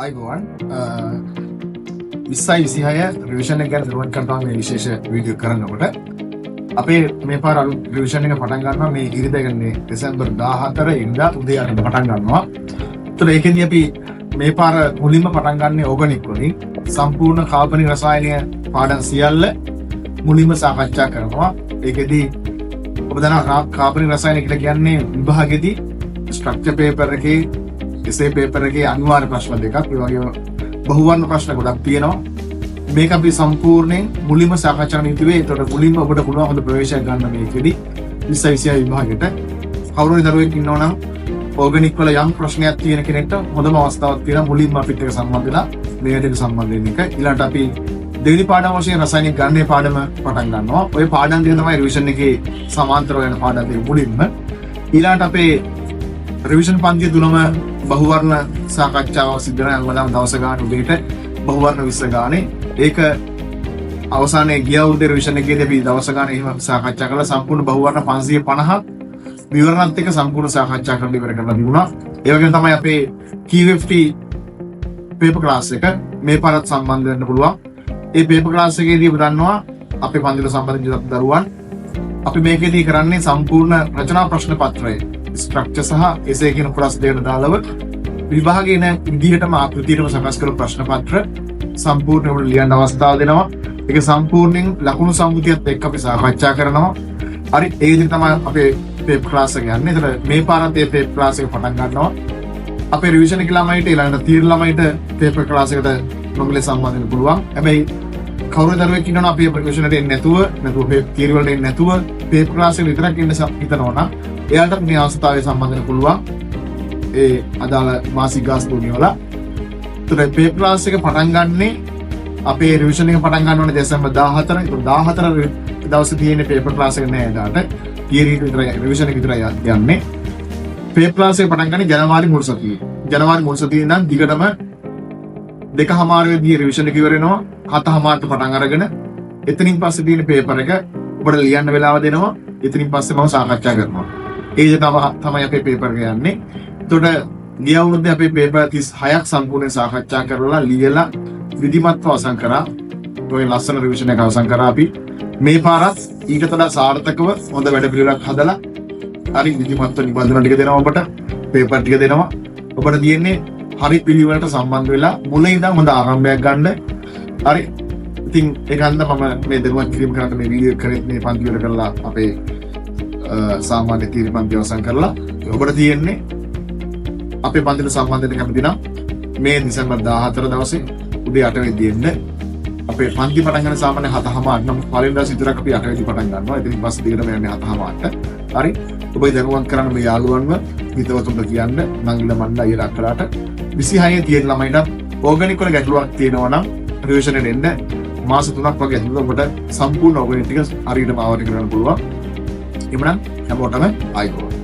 අයිබෝවන් 2026 රිවිෂන් එක ගැන දරුවන් කරනවා මේ විශේෂ වීඩියෝ කරනකොට අපේ මේ පාර අලුත් රිවිෂන් එක පටන් ගන්නවා මේ ඉරිදා ගන්නේ දෙසැම්බර් 14 ඉඳලා උදේ 8ට පටන් ගන්නවා. ඒතර ඒකෙදී අපි මේ පාර මුලින්ම පටන් ගන්නේ ඕගනික් වලින් සම්පූර්ණ කාබනික රසායනීය පාඩම් සියල්ල මුලින්ම සාකච්ඡා කරනවා. ඒකෙදී ඔබ දන්නවා කාබනික රසායන කියලා කියන්නේ විභාගෙදී ස්ට්‍රක්චර් පේපර් එකේ එසේ පේපර් එකේ අනිවාර්ය ප්‍රශ්න දෙකක් ඒ වගේම බහුවර්ණ ප්‍රශ්න ගොඩක් තියෙනවා. මේක අපි සම්පූර්ණයෙන් මුලින්ම සාකච්ඡා කරන්න යුතුවේ. ඒතකොට මුලින්ම ඔබට පුළුවන් හොඳ ප්‍රවේශයක් ගන්න මේකෙදී 2026 විභාගෙට. කවුරුහරි දරුවෙක් ඉන්නවා නම් ඕගනික් වල යම් ප්‍රශ්නයක් තියෙන කෙනෙක්ට හොඳම අවස්ථාවක් තියෙනවා මුලින්ම අපිත් එක්ක සම්බන්ධ වෙලා මේකට සම්බන්ධ වෙන එක. ඊළඟට අපි දෙවෙනි පාඩම වශයෙන් රසායනික ගණනයේ පාඩම පටන් ගන්නවා. ওই පාඩම් දෙක තමයි රිවිෂන් එකේ සමාන්තරව යන පාඩම් දෙක මුලින්ම. ඊළඟට අපේ රිවිෂන් පන්තිය තුනම බහුවර්ණ සාකච්ඡාවක් සිදු කරනවා. දවස ගන්න උදේට බහුවර්ණ 20 ගානේ. ඒක අවසානයේ ගිය අවුරුද්දේ රිවිෂන් එකේදී අපි දවස ගන්න එහෙම සාකච්ඡා කළා. සම්පූර්ණ බහුවර්ණ 550ක් විවරණත් එක්ක සම්පූර්ණ සාකච්ඡා කරලා ඉවර කරලා තිබුණා. ඒ වගේම තමයි අපේ QFT පේපර් ක්ලාස් එක මේ පාරත් සම්බන්ධ වෙන්න පුළුවන්. ඒ පේපර් ක්ලාස් එකේදී ඔබ දන්නවා අපේ පන්තිවල සම්බන්ධ දරුවන් අපි මේකේදී කරන්නේ සම්පූර්ණ රචනා ප්‍රශ්න පත්‍රය ස්ට්‍රක්චර් සහ එසේ කියන කොටස් දෙකට දාලව විභාගයේ නැ විදිහටම ආකෘතියටම සකස් කරපු ප්‍රශ්න පත්‍ර සම්පූර්ණව ලියන්න අවස්ථාව දෙනවා. ඒක සම්පූර්ණයෙන් ලකුණු සම්මුතියත් එක්ක අපි සාකච්ඡා කරනවා. හරි ඒ විදිහට තමයි අපේ පේපර් ක්ලාස් එක යන්නේ. ඒතර මේ පාරත් ඒ පේපර් ක්ලාස් එක පටන් ගන්නවා. අපේ රිවිෂන් එක ළමයිට ඊළඟට තියර ළමයිට පේපර් ක්ලාස් එකට නොමිලේ සම්බන්ධ වෙන්න පුළුවන්. හැබැයි කවුරු දරුවෙක් ඉන්නවනම් අපි ප්‍රොෆෙෂනල් එන්නේ නැතුව තියර වලට එන්නේ නැතුව පේපර් ක්ලාස් එක විතරක් ඉන්න හිතනවා නම් එයාට මේ අවස්ථාවේ සම්බන්ධ වෙන්න පුළුවන්. ඒ අදාළ මාසික ගාස් දුන්නේ වල. ඒතර පේපර් ක්ලාස් එක පටන් ගන්නේ අපේ රිවිෂන් එක පටන් ගන්න ඕනේ දෙසැම්බර් 14. ඒක 14 දවසේ තියෙන පේපර් ක්ලාස් එක නෑ එදාට. තියරි විතරයි රිවිෂන් එක විතරයි යන්නේ. පේපර් ක්ලාස් එක පටන් ගන්නේ ජනවාරි මුල් සතියේ. ජනවාරි මුල් සතියේ ඉඳන් දිගටම 2:00 වෙදී රිවිෂන් එක ඉවර වෙනවා. 7:00ට පටන් අරගෙන එතනින් පස්සේ තියෙන පේපර් එක ඔබට ලියන්න වෙලාව දෙනවා. එතනින් පස්සේ මම සාකච්ඡා කරනවා. ඒ තමයි අපේ පේපර් එක යන්නේ. එතකොට ගිය අවුරුද්දේ අපේ පේපර් 36ක් සම්පූර්ණයෙන් සාකච්ඡා කරලා ලියලා විධිමත්ව අවසන් කරා. ඔය ලස්සන රිවිෂන් එක අවසන් කරා අපි. මේ පාරත් ඊට වඩා සාර්ථකව හොඳ වැඩ පිළිවෙලක් හදලා හරි විධිමත්ව නිබන්ධන ටික දෙනවා ඔබට. පේපර් ටික දෙනවා. ඔබට තියෙන්නේ හරි පිළිවෙලට සම්බන්ධ වෙලා මුල ඉඳන් හොඳ ආරම්භයක් ගන්න. හරි. ඉතින් ඒකන්ද මම මේ දරුවන් කිරීම කරන්න මේ වීඩියෝ කරේ මේ පන්ති වල කරලා අපේ සාමාන්‍ය තීර පන්ති අවසන් කරලා ඔබට තියෙන්නේ අපේ පන්තිට සම්බන්ධ වෙන්න කැමති නම් මේ දෙසැම්බර් 14 දවසේ උදේ 8 වෙනිදා එන්න. අපේ පන්ති පටන් ගන්න සාමාන්‍ය 7:00 නම් පළවෙනි දවස් විතරක් අපි 8 වෙනිදා පටන් ගන්නවා. ඉතින් පස්සේ දිගටම යන්නේ 7:00ට. හරි. ඔබේ දරුවන් කරන්න මේ යාළුවන්ව හිතවතුන්ට කියන්න නංගිල මණ්ඩ අයියලා අක්කලාට 26 තියෙන ළමයිට ඕගනික් වල ගැටලුවක් තියෙනවා නම් රිවිෂන් එකට එන්න. මාස 3ක් වගේ ඇතුළත ඔබට සම්පූර්ණ ඕගනික් ටික හරියටම ආවරණය කරන්න පුළුවන්. එමුනම් හැමෝටම ආයිබෝවන්.